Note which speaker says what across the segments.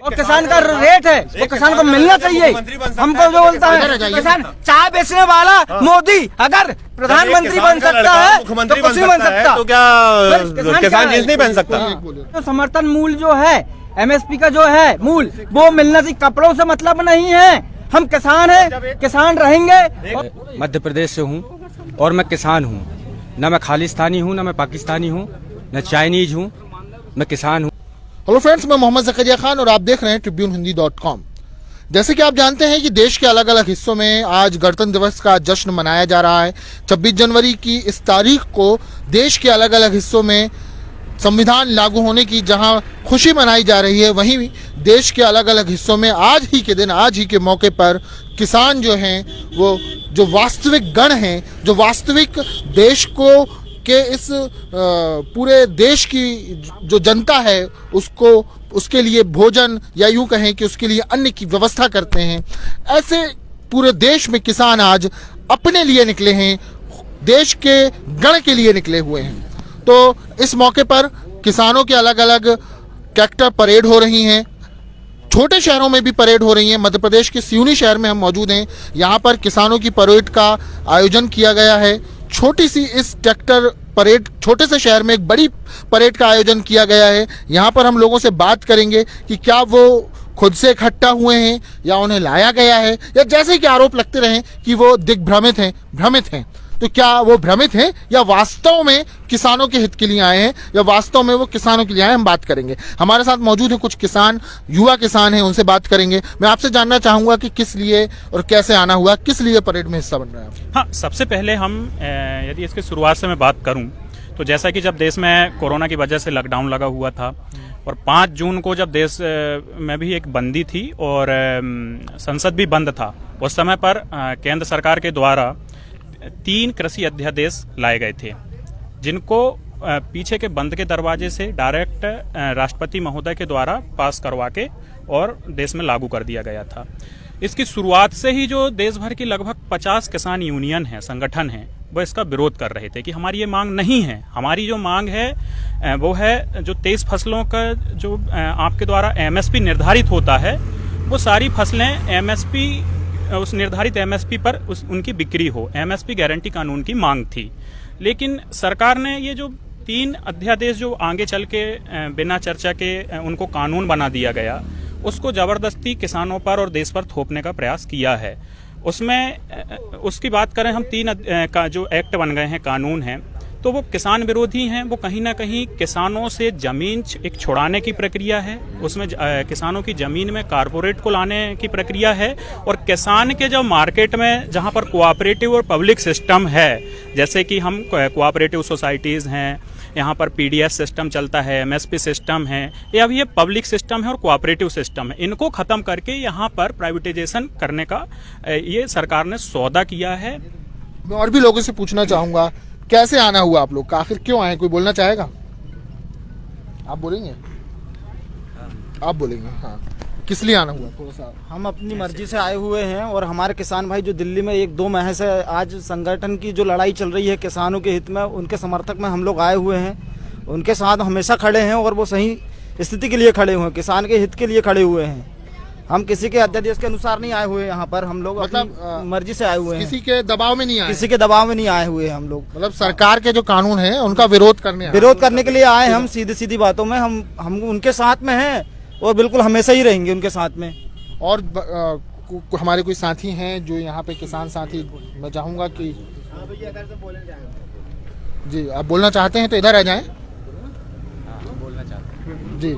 Speaker 1: और किसान का रेट है वो किसान को मिलना चाहिए। हमको जो बोलता है किसान चाय बेचने वाला मोदी अगर प्रधानमंत्री बन सकता है तो कुछ नहीं बन सकता,
Speaker 2: तो क्या किसान जींस नहीं पहन सकता?
Speaker 1: तो समर्थन मूल्य जो है MSP का जो है मूल वो मिलना चाहिए, कपड़ों से मतलब नहीं है। हम किसान हैं, किसान रहेंगे।
Speaker 3: मध्य प्रदेश से हूँ और मैं किसान हूँ, न मैं खालिस्तानी हूँ, न मैं पाकिस्तानी हूँ, न चाइनीज हूँ, मैं किसान हूँ।
Speaker 4: हेलो फ्रेंड्स, मैं मोहम्मद ज़करिया खान और आप देख रहे हैं tribune-hindi.com। जैसे कि आप जानते हैं कि देश के अलग अलग हिस्सों में आज गणतंत्र दिवस का जश्न मनाया जा रहा है। 26 जनवरी की इस तारीख को देश के अलग अलग हिस्सों में संविधान लागू होने की जहां खुशी मनाई जा रही है, वहीं देश के अलग अलग हिस्सों में आज ही के दिन, आज ही के मौके पर किसान जो हैं वो जो वास्तविक गण हैं, जो वास्तविक देश को के इस पूरे देश की जो जनता है उसको उसके लिए भोजन या यूं कहें कि उसके लिए अन्न की व्यवस्था करते हैं, ऐसे पूरे देश में किसान आज अपने लिए निकले हैं, देश के गण के लिए निकले हुए हैं। तो इस मौके पर किसानों के अलग अलग ट्रैक्टर परेड हो रही हैं, छोटे शहरों में भी परेड हो रही है। मध्य प्रदेश के सिवनी शहर में हम मौजूद हैं, यहाँ पर किसानों की परेड का आयोजन किया गया है। छोटी सी इस ट्रैक्टर परेड, छोटे से शहर में एक बड़ी परेड का आयोजन किया गया है। यहाँ पर हम लोगों से बात करेंगे कि क्या वो खुद से इकट्ठा हुए हैं या उन्हें लाया गया है, या जैसे कि आरोप लगते रहे कि वो दिग्भ्रमित हैं, भ्रमित हैं, तो क्या वो भ्रमित हैं या वास्तव में किसानों के हित के लिए आए हैं, या वास्तव में वो किसानों के लिए आए हैं, हम बात करेंगे। हमारे साथ मौजूद है कुछ किसान, युवा किसान हैं, उनसे बात करेंगे। मैं आपसे जानना चाहूँगा कि किस लिए और कैसे आना हुआ, किस लिए परेड में हिस्सा बन रहे हैं?
Speaker 5: हाँ, सबसे पहले हम यदि इसकी शुरुआत से मैं बात करूँ तो जैसा कि जब देश में कोरोना की वजह से लॉकडाउन लगा हुआ था और 5 जून को जब देश में भी एक बंदी थी और संसद भी बंद था, उस समय पर केंद्र सरकार के द्वारा 3 कृषि अध्यादेश लाए गए थे, जिनको पीछे के बंद के दरवाजे से डायरेक्ट राष्ट्रपति महोदय के द्वारा पास करवा के और देश में लागू कर दिया गया था। इसकी शुरुआत से ही जो देश भर की लगभग 50 किसान यूनियन है, संगठन है, वो इसका विरोध कर रहे थे कि हमारी ये मांग नहीं है। हमारी जो मांग है वो है जो 23 फसलों का जो आपके द्वारा MSP निर्धारित होता है, वो सारी फसलें MSP उस निर्धारित MSP पर उनकी बिक्री हो, MSP गारंटी कानून की मांग थी। लेकिन सरकार ने ये जो 3 अध्यादेश जो आगे चल के बिना चर्चा के उनको कानून बना दिया गया, उसको जबरदस्ती किसानों पर और देश पर थोपने का प्रयास किया है। उसमें उसकी बात करें हम 3 का जो एक्ट बन गए हैं, कानून हैं, तो वो किसान विरोधी हैं। वो कहीं ना कहीं किसानों से जमीन एक छुड़ाने की प्रक्रिया है, उसमें किसानों की जमीन में कारपोरेट को लाने की प्रक्रिया है, और किसान के जो मार्केट में जहां पर कोऑपरेटिव और पब्लिक सिस्टम है, जैसे कि हम कोऑपरेटिव सोसाइटीज़ हैं, यहाँ पर PDS सिस्टम चलता है, MSP सिस्टम है, या अभी ये पब्लिक सिस्टम है और कोऑपरेटिव सिस्टम है, इनको ख़त्म करके यहाँ पर प्राइवेटाइजेशन करने का ये सरकार ने सौदा किया है।
Speaker 4: मैं और भी लोगों से पूछना चाहूँगा, कैसे आना हुआ आप लोग का, आखिर क्यों आए? कोई बोलना चाहेगा? आप बोलेंगे? आप बोलेंगे? हाँ, किस लिए आना हुआ? थोड़ा सा।
Speaker 6: हम अपनी मर्जी से आए हुए हैं और हमारे किसान भाई जो दिल्ली में 1-2 माह से आज संगठन की जो लड़ाई चल रही है किसानों के हित में, उनके समर्थक में हम लोग आए हुए हैं। उनके साथ हमेशा खड़े हैं और वो सही स्थिति के लिए खड़े हुए हैं, किसान के हित के लिए खड़े हुए हैं। हम किसी के अध्यादेश के अनुसार नहीं आए हुए यहाँ पर, हम लोग मतलब मर्जी से आए हुए हैं,
Speaker 4: किसी के दबाव में नहीं आए,
Speaker 6: किसी के दबाव में नहीं आए हुए हम लोग।
Speaker 4: मतलब सरकार के जो कानून है उनका विरोध करने
Speaker 6: के लिए आए हम। सीधी बातों में हम उनके साथ में हैं और बिल्कुल हमेशा ही रहेंगे उनके साथ में।
Speaker 4: और हमारे कोई साथी हैं जो यहाँ पे किसान साथी, मैं चाहूँगा कि जी आप बोलना चाहते हैं तो इधर आ जाएं।
Speaker 3: बोलना चाहते हैं
Speaker 4: जी।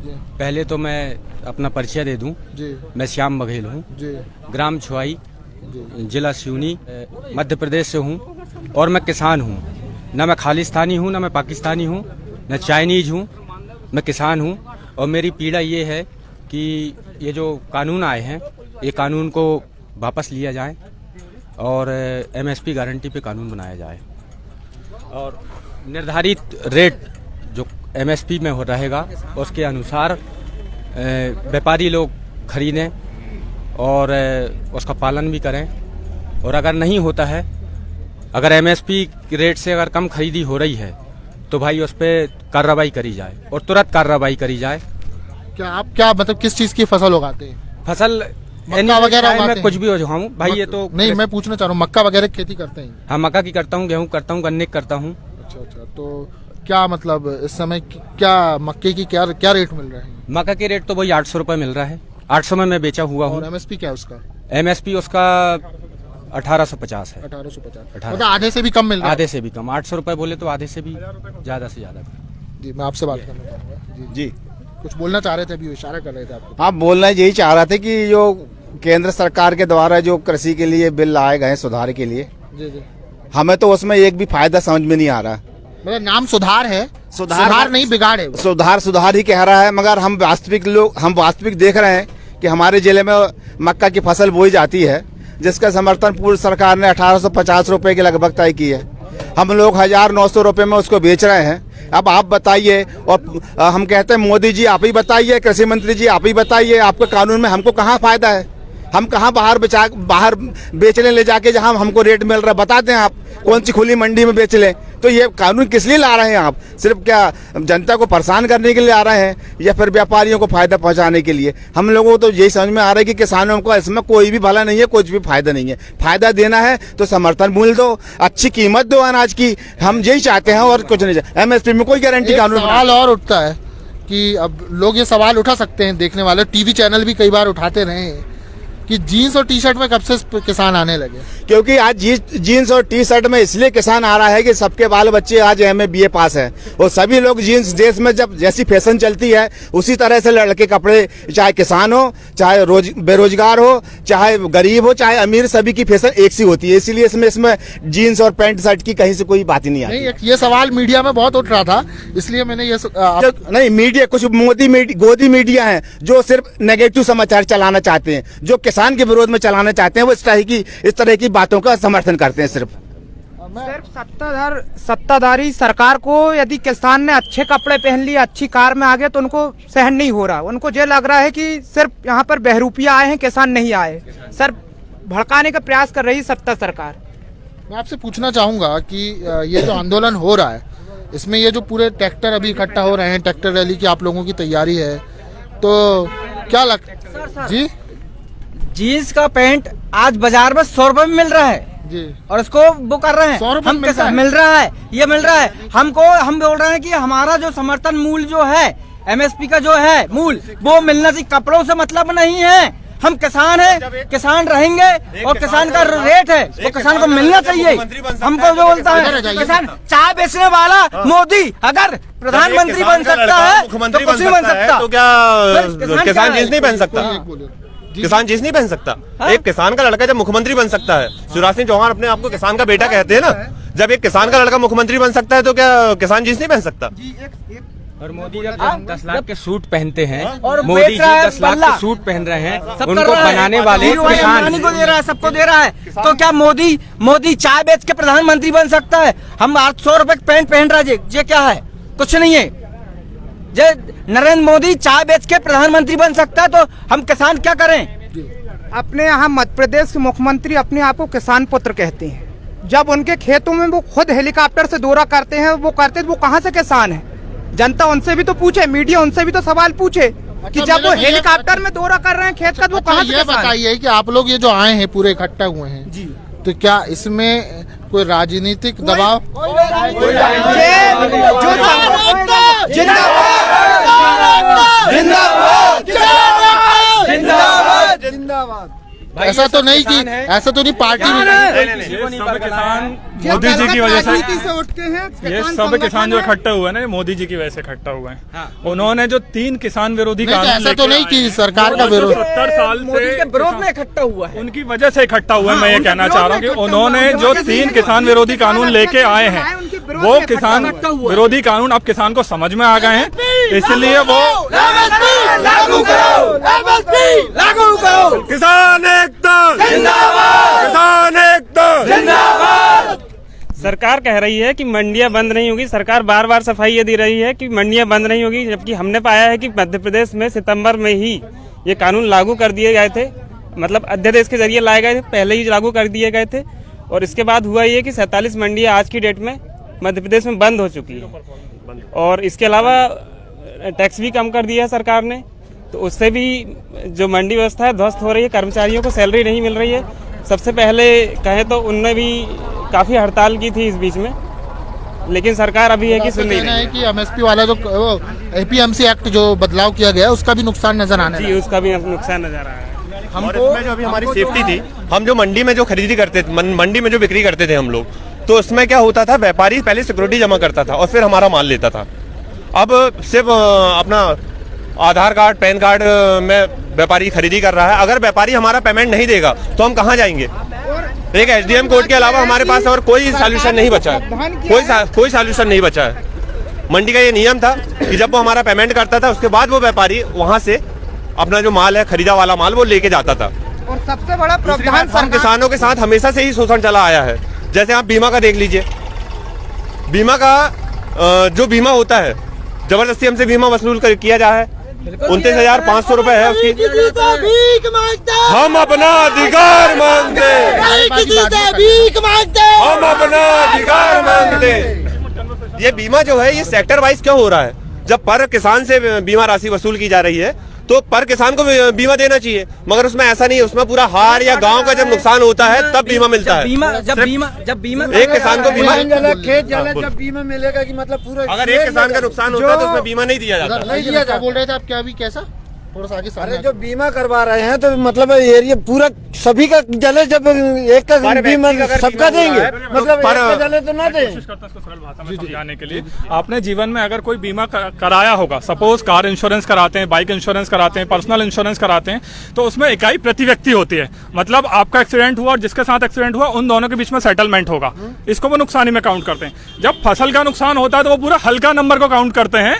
Speaker 3: पहले तो मैं अपना परिचय दे दूं जी। मैं श्याम बघेल हूं जी, ग्राम छुआई, जिला सिवनी, मध्य प्रदेश से हूं और मैं किसान हूं। न मैं खालिस्तानी हूं, न मैं पाकिस्तानी हूं, न चाइनीज हूं, मैं किसान हूं। और मेरी पीड़ा ये है कि ये जो कानून आए हैं, ये कानून को वापस लिया जाए और MSP गारंटी पे कानून बनाया जाए और निर्धारित रेट जो MSP में हो रहेगा उसके अनुसार व्यापारी लोग खरीदें और उसका पालन भी करें। और अगर नहीं होता है, अगर MSP रेट से अगर कम खरीदी हो रही है तो भाई उस पर कार्रवाई करी जाए और तुरंत कार्रवाई करी जाए
Speaker 4: क्या आप क्या मतलब किस चीज की फसल उगाते हैं?
Speaker 3: फसल
Speaker 4: मक्का वगैरह
Speaker 3: चाहे
Speaker 4: उगाते
Speaker 3: मैं
Speaker 4: हैं?
Speaker 3: कुछ भी उगाऊं भाई, ये तो
Speaker 4: नहीं, मैं पूछना चाह रहा हूँ मक्का वगैरह की खेती करते हैं?
Speaker 3: हाँ, मक्का की करता हूँ, गेहूँ करता हूँ, गन्ने की करता हूँ।
Speaker 4: अच्छा, तो क्या मतलब इस समय क्या मक्के की क्या क्या रेट मिल रहा है?
Speaker 3: मक्का के रेट तो वही 800 रुपये मिल रहा है। 800 में मैं बेचा हुआ हूँ।
Speaker 4: और एमएसपी क्या है उसका?
Speaker 3: MSP उसका 1850 है।
Speaker 4: 1850, मतलब आधे से भी कम मिल रहा है?
Speaker 3: आधे से भी कम। 800 रुपये बोले तो आधे से भी ज्यादा से ज्यादा।
Speaker 4: जी, मैं आपसे बात करना चाहूँगा। जी, कुछ बोलना चाह रहे थे, अभी इशारा कर रहे थे आपको।
Speaker 7: आप बोलना यही चाह रहा थे कि जो केंद्र सरकार के द्वारा जो कृषि के लिए बिल लाए गए सुधार के लिए,
Speaker 4: जी,
Speaker 7: हमें तो उसमें एक भी फायदा समझ में नहीं आ रहा।
Speaker 4: मतलब नाम सुधार है, सुधार नहीं बिगाड़ है वो।
Speaker 7: सुधार ही कह रहा है, मगर हम वास्तविक देख रहे हैं कि हमारे जिले में मक्का की फसल बोई जाती है, जिसका समर्थन पूर्व सरकार ने 1850 रुपए के लगभग तय की है। हम लोग 1900 रुपए में उसको बेच रहे हैं। अब आप बताइए, और हम कहते हैं मोदी जी आप ही बताइए, कृषि मंत्री जी आप ही बताइए, आपके कानून में हमको कहाँ फायदा है? हम कहाँ बाहर बेचने ले जाके जहाँ हमको रेट मिल रहा है? बता दें आप कौन सी खुली मंडी में बेच लें। तो ये कानून किस लिए ला रहे हैं आप? सिर्फ क्या जनता को परेशान करने के लिए आ रहे हैं, या फिर व्यापारियों को फायदा पहुंचाने के लिए? हम लोगों को तो यही समझ में आ रहा है कि किसानों को इसमें कोई भी भला नहीं है, कुछ भी फायदा नहीं है। फायदा देना है तो समर्थन मूल्य दो, अच्छी कीमत दो अनाज की, हम यही चाहते हैं और कुछ नहीं। MSP में कोई गारंटी कानून
Speaker 4: सवाल और उठता है कि अब लोग ये सवाल उठा सकते हैं, देखने वाले टीवी चैनल भी कई बार उठाते रहे हैं कि जीन्स और टी शर्ट में कब से किसान आने लगे?
Speaker 7: क्योंकि आज जीन्स और टी शर्ट में इसलिए किसान आ रहा है कि सबके बाल बच्चे आज MA BA पास है, और सभी लोग जीन्स देश में जब जैसी फैशन चलती है उसी तरह से लड़के कपड़े, चाहे किसान हो, चाहे बेरोजगार हो, चाहे गरीब हो, चाहे अमीर, सभी की फैशन एक सी होती है। इसीलिए इसमें जीन्स और पैंट शर्ट की कहीं से कोई बात ही नहीं आती।
Speaker 4: ये सवाल मीडिया में बहुत उठ रहा था, इसलिए मैंने ये
Speaker 7: नहीं, मीडिया कुछ गोदी मीडिया है जो सिर्फ नेगेटिव समाचार चलाना चाहते हैं, जो किसान के विरोध में चलाना चाहते हैं, वो इस तरह की बातों का समर्थन करते हैं। सिर्फ
Speaker 8: सत्ताधारी सरकार को यदि किसान ने अच्छे कपड़े पहन लिए, अच्छी कार में आ गए, तो उनको सहन नहीं हो रहा। उनको ये लग रहा है कि सिर्फ यहाँ पर बहरूपिया आए हैं, किसान नहीं आए। सर, भड़काने का प्रयास कर रही सत्ता सरकार।
Speaker 4: मैं आपसे पूछना चाहूंगा कि ये जो आंदोलन हो रहा है, इसमें ये जो पूरे ट्रैक्टर अभी इकट्ठा हो रहे हैं, ट्रैक्टर रैली की आप लोगों की तैयारी है, तो क्या लगता जी?
Speaker 1: जीन्स का पैंट आज बाजार में 100 रुपए में मिल रहा है
Speaker 4: जी,
Speaker 1: और इसको वो कर रहे हैं।
Speaker 4: 100 रुपए
Speaker 1: हम मिल रहा है, ये मिल रहा है हमको। हम बोल रहे हैं कि हमारा जो समर्थन मूल्य जो है, MSP का जो है मूल्य, वो मिलना चाहिए। कपड़ों से मतलब नहीं है, हम किसान हैं, किसान रहेंगे, और किसान का रेट है वो किसान को मिलना चाहिए। हमको जो बोलता है किसान, चाय बेचने वाला मोदी अगर प्रधानमंत्री बन सकता है तो कुछ नहीं बन सकता।
Speaker 2: तो क्या किसान जीन्स नहीं पहन सकता? किसान जीन्स नहीं पहन सकता? एक किसान का लड़का जब मुख्यमंत्री बन सकता है, शिवराज सिंह चौहान अपने आप को किसान का बेटा कहते हैं ना, जब एक किसान का लड़का मुख्यमंत्री बन सकता है तो क्या किसान जीन्स नहीं पहन सकता?
Speaker 3: और मोदी जब 10 लाख के सूट पहनते हैं,
Speaker 1: और
Speaker 3: मोदी जी 10 लाख के सूट पहन रहे हैं, उनको बनाने वाले किसान
Speaker 1: को दे रहा है, सबको दे रहा है। तो क्या मोदी चाय बेच के प्रधानमंत्री बन सकता है? हम 800 रुपए पैंट पहन रहे हैं, ये क्या है? कुछ नहीं है। जे नरेंद्र मोदी चाय बेच के प्रधानमंत्री बन सकता है, तो हम किसान क्या करें?
Speaker 8: अपने यहाँ मध्य प्रदेश के मुख्यमंत्री अपने आप को किसान पुत्र कहते हैं। जब उनके खेतों में वो खुद हेलीकॉप्टर से दौरा करते हैं, वो कहाँ से किसान है? जनता उनसे भी तो पूछे, मीडिया उनसे भी तो सवाल पूछे कि जब वो हेलीकॉप्टर में दौरा कर रहे हैं खेत का, तो वो कहाँ से किसान है?
Speaker 4: बताइए कि आप लोग ये जो आए हैं पूरे इकट्ठा हुए हैं जी, तो क्या इसमें कोई राजनीतिक दबाव? ऐसा तो नहीं कि ऐसा तो नहीं पार्टी
Speaker 5: किसान मोदी जी की वजह से उठते हैं। ये सब किसान जो इकट्ठा हुए हैं ना, मोदी जी की वजह से इकट्ठा हुए हैं। उन्होंने जो 3 किसान विरोधी कानून,
Speaker 4: ऐसा तो नहीं कि सरकार का विरोध
Speaker 5: 70 साल से
Speaker 1: विरोध में इकट्ठा हुआ है,
Speaker 5: उनकी वजह से इकट्ठा हुआ है। मैं ये कहना चाह रहा हूँ कि उन्होंने जो 3 किसान विरोधी कानून लेके आए हैं, वो किसान विरोधी कानून अब किसान को समझ में आ गए हैं, इसलिए वो
Speaker 1: लागू करो।
Speaker 2: किसान एकदम जिंदाबाद, किसान एकदम जिंदाबाद।
Speaker 9: सरकार कह रही है कि मंडियां बंद नहीं होगी। सरकार बार बार सफाई ये दे रही है कि मंडियां बंद नहीं होगी, जबकि हमने पाया है कि मध्य प्रदेश में सितंबर में ही ये कानून लागू कर दिए गए थे, मतलब अध्यादेश के जरिए लाए गए थे, पहले ही लागू कर दिए गए थे। और इसके बाद हुआ ये कि 47 मंडियां आज की डेट में मध्य प्रदेश में बंद हो चुकी है। और इसके अलावा टैक्स भी कम कर दिया है सरकार ने, तो उससे भी जो मंडी व्यवस्था है ध्वस्त हो रही है, कर्मचारियों को सैलरी नहीं मिल रही है। सबसे पहले कहें तो उनने भी काफ़ी हड़ताल की थी इस बीच में, लेकिन सरकार अभी है कि सुन नहीं रही
Speaker 4: है कि एमएसपी वाला जो एपीएमसी एक्ट जो बदलाव किया गया है उसका भी नुकसान नजर आने
Speaker 9: जी, उसका भी नुकसान नजर आ रहा है।
Speaker 2: और इसमें जो अभी हमारी सेफ्टी थी, हम जो मंडी में जो खरीदी करते थे, मंडी में जो बिक्री करते थे हम लोग, तो उसमें क्या होता था, व्यापारी पहले सिक्योरिटी जमा करता था और फिर हमारा माल लेता था। अब सिर्फ अपना आधार कार्ड, पैन कार्ड में व्यापारी खरीदी कर रहा है। अगर व्यापारी हमारा पेमेंट नहीं देगा तो हम कहाँ जाएंगे? एक एसडीएम कोर्ट के अलावा हमारे पास और कोई सॉल्यूशन नहीं बचा है, कोई सॉल्यूशन नहीं बचा है। मंडी का ये नियम था कि जब वो हमारा पेमेंट करता था उसके बाद वो व्यापारी वहाँ से अपना जो माल है, खरीदा वाला माल, वो लेके जाता था।
Speaker 8: और सबसे बड़ा प्रावधान
Speaker 2: हम किसानों के साथ हमेशा से ही शोषण चला आया है। जैसे आप बीमा का देख लीजिए, बीमा का जो बीमा होता है, जबरदस्ती हमसे बीमा वसूल किया जा है। 29,500 रुपए है उसकी। हम अपना अधिकार मांगते, हम अपना अधिकार मांगते। ये बीमा जो है ये सेक्टर वाइज क्यों हो रहा है? जब पर किसान से बीमा राशि वसूल की जा रही है तो पर किसान को बीमा देना चाहिए, मगर उसमें ऐसा नहीं है। उसमें पूरा हार या गांव का जब नुकसान होता है तब बीमा मिलता है।
Speaker 1: जब बीमा
Speaker 2: एक किसान को बीमा,
Speaker 6: खेत जला जब बीमा मिलेगा कि मतलब पूरा,
Speaker 2: अगर एक किसान का नुकसान होता है तो उसमें बीमा नहीं दिया जाता।
Speaker 4: नहीं दिया जाता। बोल रहे थे आप क्या अभी कैसा थोड़ा सा आगे
Speaker 6: अरे जो बीमा करवा रहे हैं तो मतलब एरिया पूरा सभी का जले, जब एक का बीमा सबका देंगे, मतलब एक का जले तो ना दें।
Speaker 5: सरल भाषा में समझाने के लिए, आपने जीवन में अगर कोई बीमा कराया होगा, सपोज कार इंश्योरेंस कराते हैं, बाइक इंश्योरेंस कराते हैं, पर्सनल इंश्योरेंस कराते हैं, तो उसमें इकाई प्रति व्यक्ति होती है। मतलब आपका एक्सीडेंट हुआ और जिसके साथ एक्सीडेंट हुआ उन दोनों के बीच में सेटलमेंट होगा, इसको वो नुकसानी में काउंट करते हैं। जब फसल का नुकसान होता है तो वो पूरा हल्का नंबर को काउंट करते हैं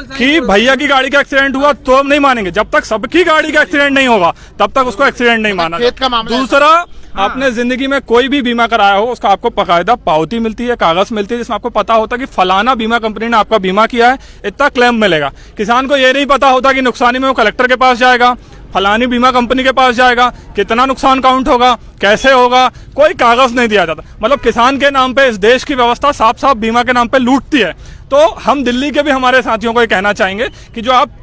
Speaker 5: कि भैया की गाड़ी का एक्सीडेंट हुआ तो हम नहीं मानेंगे, जब तक सबकी गाड़ी का एक्सीडेंट नहीं होगा तब तक उसको एक्सीडेंट नहीं माना। दूसरा, आपने जिंदगी में कोई भी बीमा कराया हो उसका आपको बकायदा पावती मिलती है, कागज मिलती है, जिसमें आपको पता होता है कि फलाना बीमा कंपनी ने आपका बीमा किया है, इतना क्लेम मिलेगा। किसान को ये नहीं पता होता कि नुकसानी में वो कलेक्टर के पास जाएगा, फलानी बीमा कंपनी के पास जाएगा, कितना नुकसान काउंट होगा, कैसे होगा, कोई कागज नहीं दिया जाता। मतलब किसान के नाम पे इस देश की व्यवस्था साफ साफ बीमा के नाम पे लूटती है। तो हम दिल्ली के भी हमारे साथियों को ये कहना चाहेंगे कि जो आप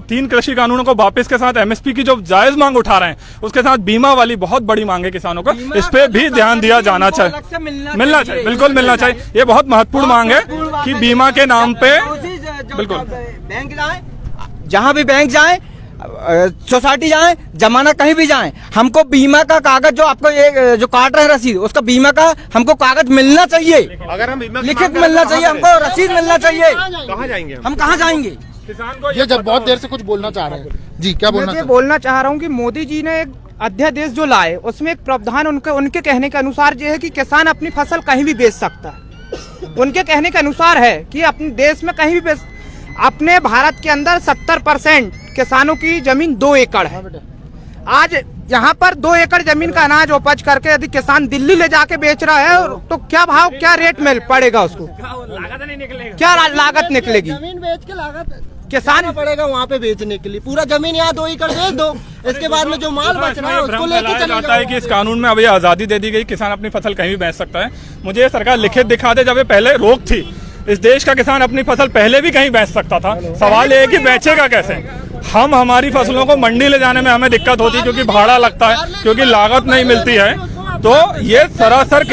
Speaker 5: 3 कृषि कानूनों को वापस के साथ एमएसपी की जो जायज मांग उठा रहे हैं, उसके साथ बीमा वाली बहुत बड़ी मांग है किसानों को, इस पे भी ध्यान दिया जाना चाहिए, मिलना चाहिए, बिल्कुल मिलना चाहिए। ये बहुत महत्वपूर्ण मांग है कि बीमा के नाम पे बिल्कुल
Speaker 1: बैंक जाए, जहाँ भी बैंक जाए, सोसाइटी जाए, जमाना कहीं भी जाए, हमको बीमा का कागज जो आपको ये जो काट रहे रसीद, उसका बीमा का हमको कागज मिलना चाहिए।
Speaker 2: अगर हम बीमा
Speaker 1: लिखित मिलना चाहिए, हमको रसीद मिलना चाहिए।
Speaker 2: कहाँ जाएंगे
Speaker 1: हम कहाँ जाएंगे?
Speaker 5: किसान को
Speaker 4: ये जब बहुत देर से कुछ बोलना चाह रहे हैं जी, क्या बोलना?
Speaker 8: मैं ये बोलना चाह रहा हूँ कि मोदी जी ने एक अध्यादेश जो लाए उसमें एक प्रावधान उनके कहने के अनुसार ये है कि किसान अपनी फसल कहीं भी बेच सकता है। उनके कहने के अनुसार है कि अपने देश में कहीं भी बेच, अपने भारत के अंदर 70% किसानों की जमीन 2 एकड़ है। आज यहाँ पर 2 एकड़ जमीन का अनाज उपज करके यदि किसान दिल्ली ले जाके बेच रहा है तो क्या भाव, क्या रेट मिल पड़ेगा उसको, क्या लागत निकलेगी?
Speaker 6: जमीन बेच के लागत
Speaker 8: किसान
Speaker 6: पड़ेगा वहाँ पे बेचने के लिए। पूरा जमीन यहाँ 2 एकड़ बेच दो, इसके बाद में जो माल बच रहा है उसको लेके चले
Speaker 5: जाता है कि इस कानून में अभी आजादी दे दी गई, किसान अपनी फसल कहीं भी बेच सकता है। मुझे ये सरकार लिखित दिखा दे, जब ये पहले रोक थी, इस देश का किसान अपनी फसल पहले भी कहीं बेच सकता था। सवाल ये है कि बेचेगा कैसे? हम हमारी फसलों को मंडी ले जाने में हमें दिक्कत होती है क्योंकि भाड़ा लगता है, क्योंकि लागत नहीं मिलती है। तो ये सरासर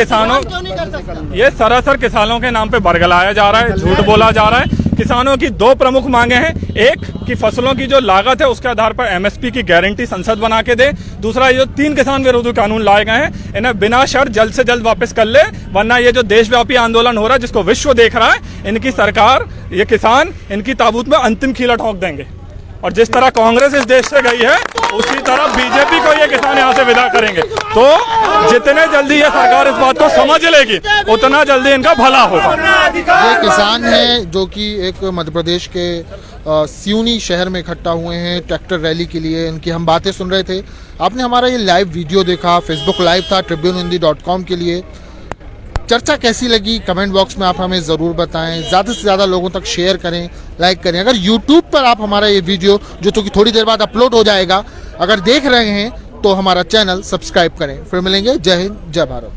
Speaker 5: किसानों के नाम पे बरगलाया जा रहा है, झूठ बोला जा रहा है। किसानों की 2 प्रमुख मांगे हैं, एक कि फसलों की जो लागत है उसके आधार पर एमएसपी की गारंटी संसद बना के दे, दूसरा ये जो 3 किसान विरोधी कानून लाए गए हैं इन्हें बिना शर्त जल्द से जल्द वापस कर ले, वरना ये जो देशव्यापी आंदोलन हो रहा है जिसको विश्व देख रहा है, इनकी सरकार, ये किसान इनकी ताबूत में अंतिम कीला ठोक देंगे। और जिस तरह कांग्रेस इस देश से गई है उसी तरह बीजेपी को ये किसान यहाँ से विदा करेंगे। तो जितने जल्दी ये सरकार इस बात को समझ लेगी उतना जल्दी इनका भला होगा।
Speaker 4: ये किसान हैं जो कि एक मध्य प्रदेश के सिवनी शहर में इकट्ठा हुए हैं ट्रैक्टर रैली के लिए। इनकी हम बातें सुन रहे थे। आपने हमारा ये लाइव वीडियो देखा, फेसबुक लाइव था tribunehindi.com के लिए। चर्चा कैसी लगी कमेंट बॉक्स में आप हमें ज़रूर बताएं। ज़्यादा से ज़्यादा लोगों तक शेयर करें, लाइक करें। अगर यूट्यूब पर आप हमारा ये वीडियो जो तो कि थोड़ी देर बाद अपलोड हो जाएगा, अगर देख रहे हैं तो हमारा चैनल सब्सक्राइब करें। फिर मिलेंगे। जय हिंद, जय भारत।